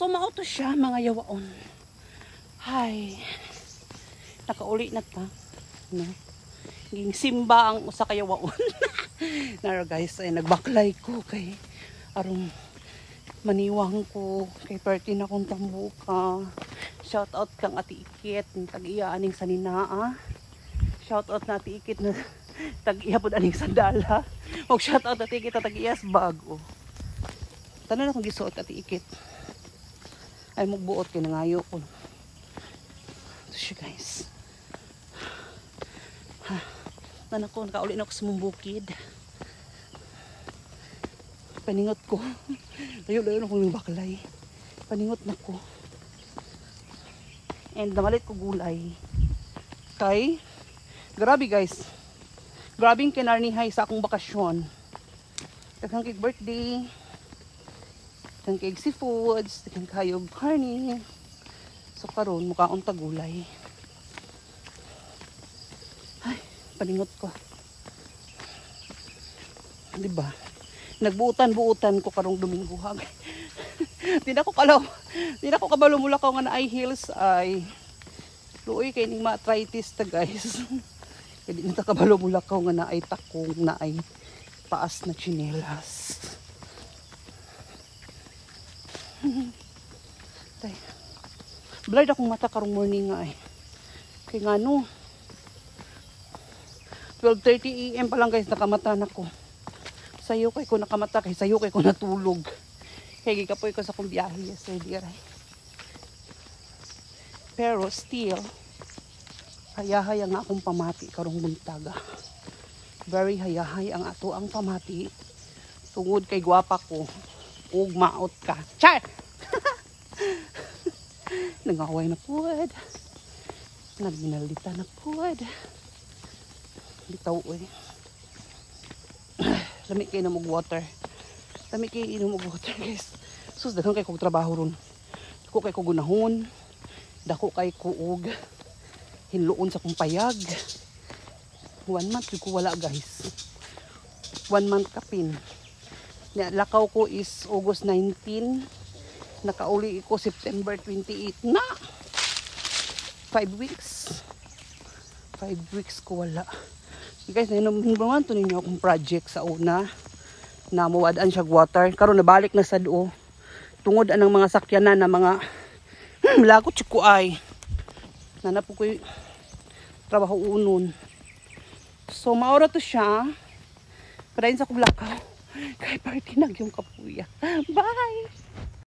So mauto siya mga yawaon. Hay. Nakauli na ta. No. Ging simba ang usa ka yawaon. Nara guys, ay nagbaklay ko kay aron maniwang ko kay perti na kong tambuka. Shout out kang Ati Ikit, tag-iya aning saninaa. Shout out na Ati Ikit na tag-iya pod aning sandala. Og shout out Ati Ikit tag-iya sa bago. Tanan akong gisuot Ati Ikit. Ay magbuot kay nangayo ko. Ito siya guys. Ha, nan ako nakauli na ako sa bukid. Paningot ko. Layo-layo na kong baklay. Paningot na ko. And namalit ko gulay. Kay, grabe guys. Grabing kinarnihay sa akong bakasyon. Daghang kay birthday. Daghang kay seafoods. Daghang kayog karni. So karon mukhaon ta gulay. Ay, paningot ko. Diba? Nagbuutan-buutan ko karong Domingo hag. Di na ko kabalo mula ko nga na eye heels ay luoy kay ning ma-arthritis ta guys. Kaya di na ta kabalo mula ko nga na ay takong na ay paas na tsinelas. Tay. Blurred akong mata karong morning nga ay. Kay ngano 12:30 AM pa lang guys nakamata na ko. Sayo kay ko nakamata kay sayo kay ko natulog. Kaya gikapoy ko sa kong biyahe yesterday. Pero still, hayahay ang akong pamati karong buntaga. Very hayahay ang ato ang pamati. Tungod kay gwapa ko. Ug maot ka. Char! Nangaway na puwad. Nagminalita na puwad. Bitaw eh. Lami kayo na mag-water. Lami kayo inom mag-water guys. Sus, daghang kay kong trabaho ron. Dako kay kong gunahon. Dako kay kuog. Hinloon sa kong payag. 1 month ko wala guys. 1 month kapin. Lakaw ko is August 19. Nakauli ko September 28 na. 5 weeks. 5 weeks ko wala. Guys, naman to ninyo akong project sa una na mawadaan siya water. Karon nabalik na sa duo. Tungod anang mga sakyanan na mga lakot siya ko ay. Nanapo ko yung trabaho unon. So, maura to siya. Padayin sa kublakaw. Kay party na yung kapuya. Bye!